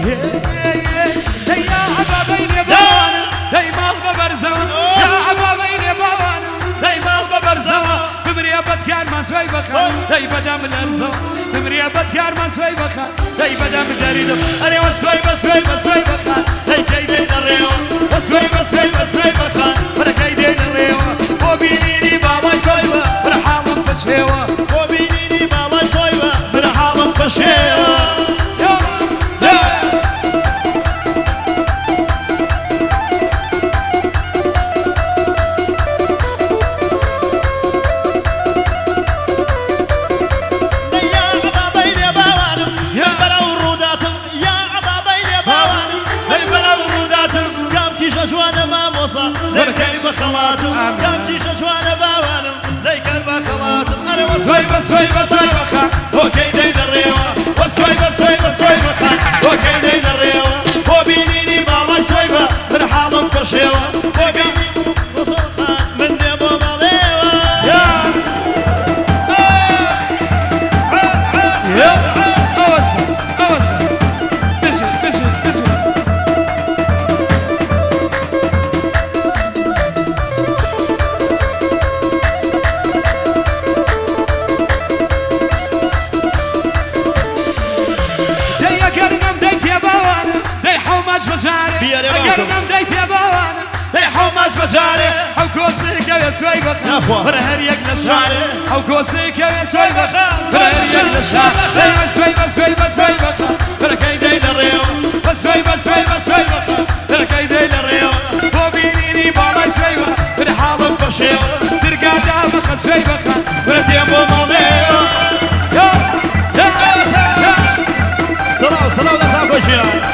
يا عبابين يا باوانا دايما ببرزوا يا عبابين يا باوانا دايما ببرزوا بمريابة كارمان سوي بخا داي بدام الارزو بمريابة كارمان سوي بخا داي بدام الدريدو انا وسوي بسوي بسوي بخا داي كيدين الريو وسوي بسوي بسوي بخا ولا كيدين الريو وبينيني بالا سوي ولا حالم فشيوه وبينيني بالا سوي ولا حالم فشيوه كم كيش جوانا باوانم ليك البخلاتم انا وسوي بسوي بسوي بخا وكيدين الريوه وسوي بسوي بسوي بخا وكيدين الريوه وبينيني بالا سويبه من حالم كشيوه وبينيني وصلها من ديبو ماليوه يا اوسع اوسع بشي بشي بشي أقرنا مديت يا باوانا لي حوماج بجاري حو كوسيك يا سوي بخا فرهر يقل الشاري حو كوسيك يا سوي بخا فرهر يقل الشاري لي بسوي بسوي بسوي بخا فركيدين الريو بسوي بسوي بسوي بخا فركيدين الريو وبينيني بالا سوي بخا فرحالم بشيو ترقى دامخ سوي بخا فرديمو ماليو يا يا يا صلاة صلاة ولا ساقو شيرا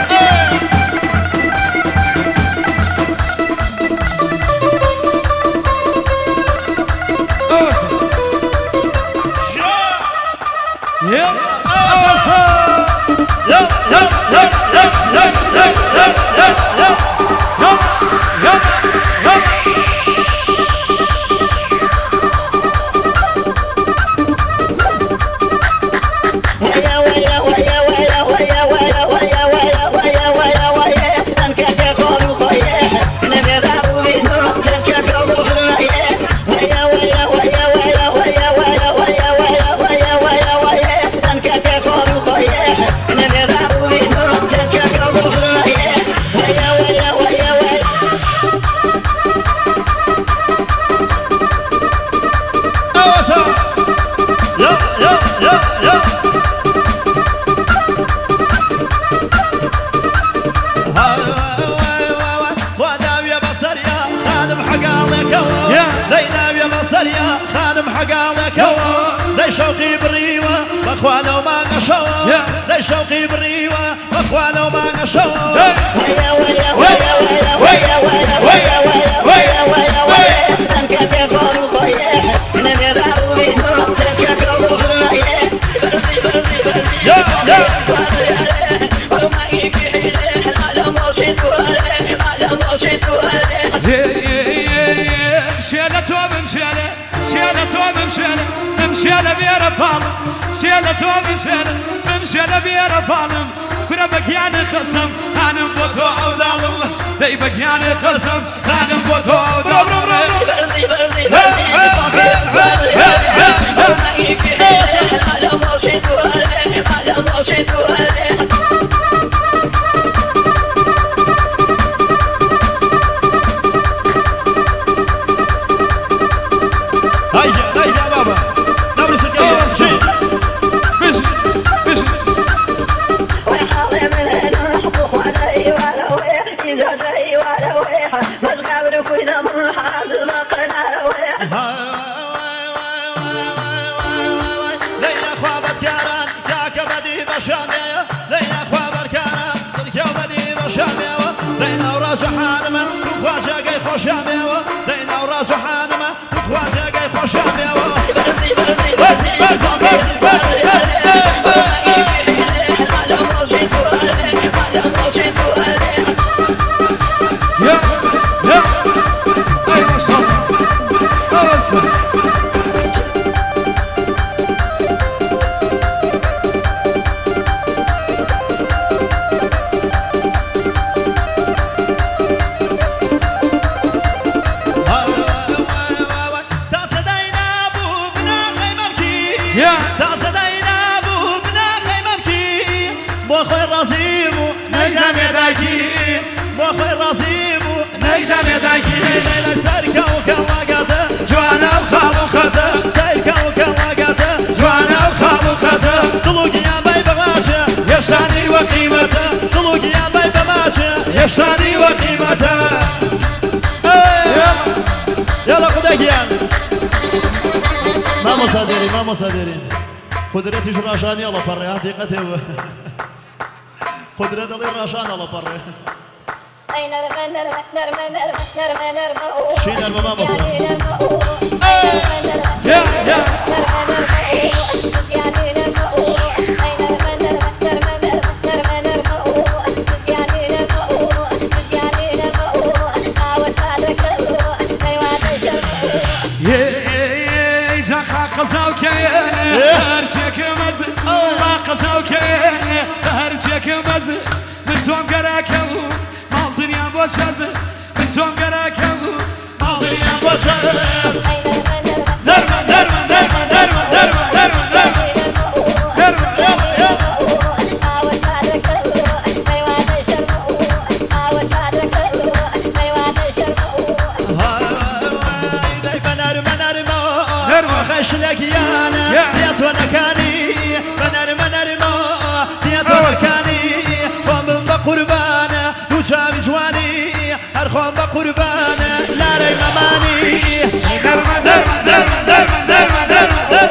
شوقي بريوة بخوانا وما نشوى لي شوقي بريوة بخوانا وما نشوى ويا ويا ويا ويا ويا ويا ويا ويا ويا ويا انك تقول خويا انا مدارو بينو تشكو خويا برزي برزي برزي يا يا وما يكفي على ما شئتوا على ما شئتوا شيلة وبمشيلة شيلة وبمشيلة بمشيلة بيرا فالم شيلة وبمشيلة بمشيلة بيرا فالم كنا بكياني خصم أنا بوتو عودالم دي بكياني خصم أنا بوتو عودالم برزي برزي برزي وما يكفي على ما شئتوا على ما شئتوا خۆی ڕازی بوو نەیدەمێ دایکی بۆ خۆی ڕازی بوو نەیدەمێ دایکی لە سەرکە و کەڵاگاتە جوانە و خاڵ و خەتە سەرکە و کەڵاگاتە جوانە و خاڵ و خەتە دڵ و گیان بای بەماچە هێشتانی وە قیمەتە دڵ و گیان بای بەماچە هێشتانی وە قیمەتە يلا خداكيان ما مصادرين ما مصادرين قدرتي راشان يلا بري هذه قتل قدرة الله راشان يلا بري شينا الماما يا يا قزاو كيانه هرشك مزل ما قزاو كيانه هرشك مزل من توم قراكو مال دنيا بوشازه من توم قراكو مال دنيا بوشازه نرمى نرمى نرمى نرمى نرمى نرمى خشلك يانا ديت ونكاني منرما ديت ونكاني خون بقربانا دوچاوي جواني هر خون بقربانا لا ري مماني نرمى نرمى نرمى نرمى نرمى نرمى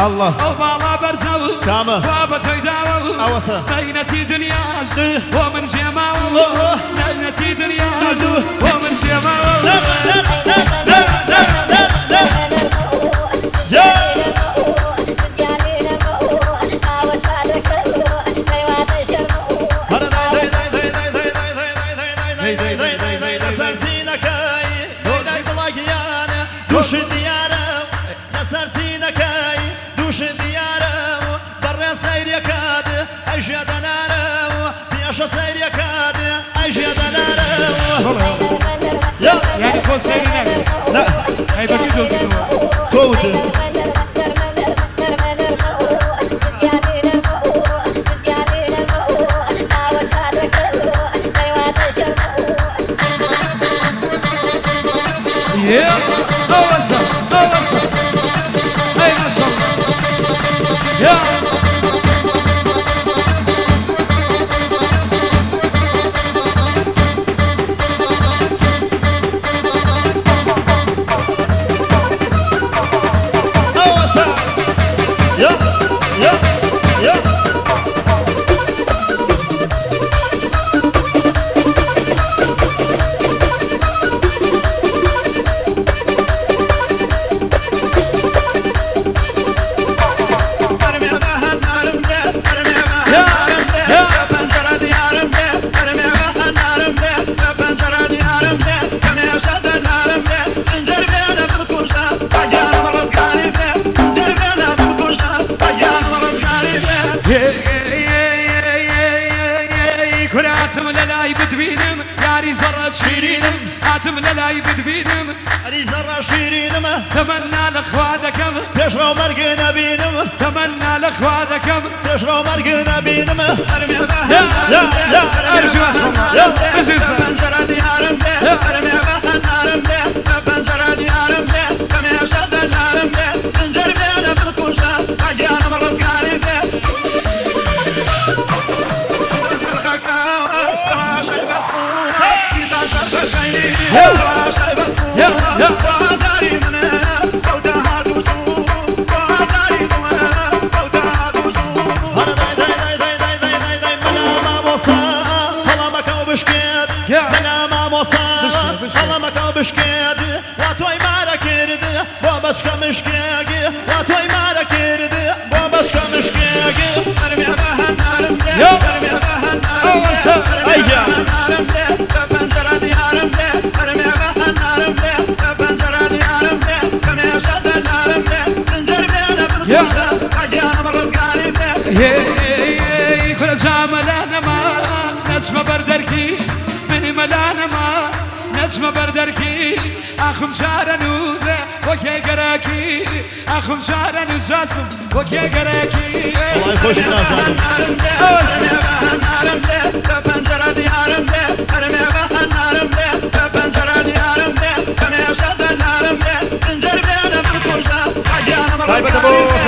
الله او بالا برزو كامل خوابتي داو اوسا بينتي دنياش ومن جمال بينتي دنياش ومن جمال دوش ديارم نسر سينكاي دوش ديارم برا سير يكاد اجياد نارم بياش سير يكاد اجياد نارم يعني كل سيرنا لا هاي بس جوزي كود اوصل هاي ما شاء الله يا هاتم للاي بدبينم اري زرع شيرينم تمنى لاخواتكم تشرو مرقنا بينم تمنى لاخواتكم تشرو مرقنا بينم يا يا يا ارجو اسمع يا بزيد بنجرة ديارم ده ارمي بحن نارم ده بنجرة ديارم ده كم يشد نارم ده انجر بينا بالكوشة اجيان مرض قاري ده بشكاد واتوي مارا كرد وبشكا مشكاقي واتوي مارا كرد كل زاملانا ما نجم بردركي من ملانا ما نجم بردركي أخم شارا نوزة وكي قراكي أخم شارا نوزاسم وكي قراكي الله يخوش الناس طيب ابو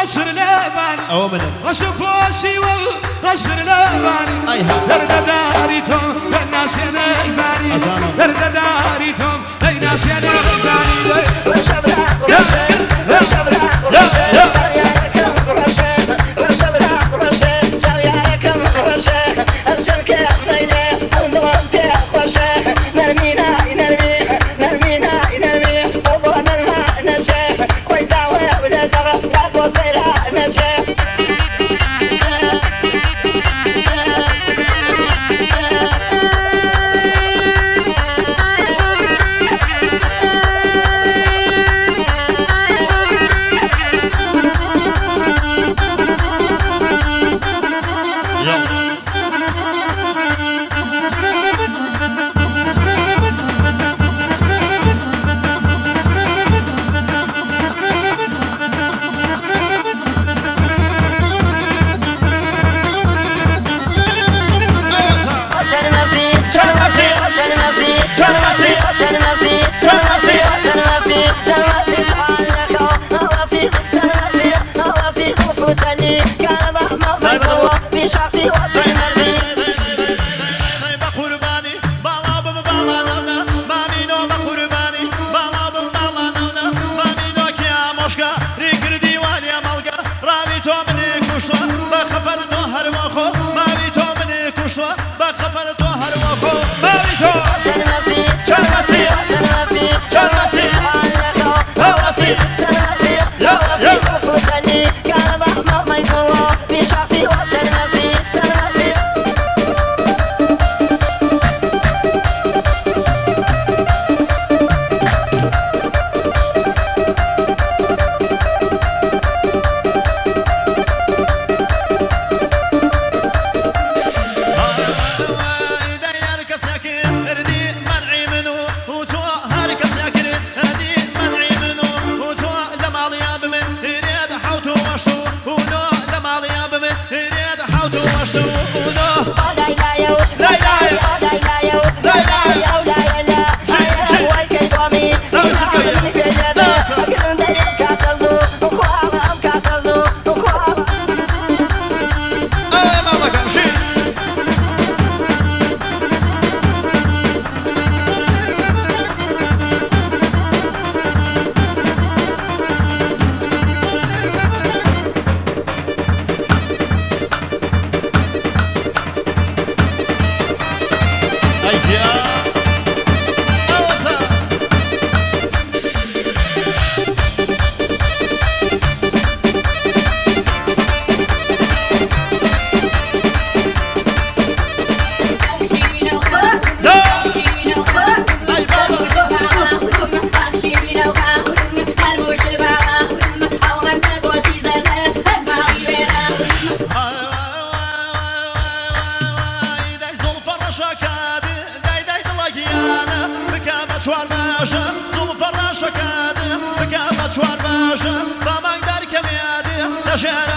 رشر لباني رشر فوشي ورشر لباني درد داريتهم للناس ينزاني درد داريتهم للناس ينزاني باشە بامان دارکەمیادێ لە ژێرە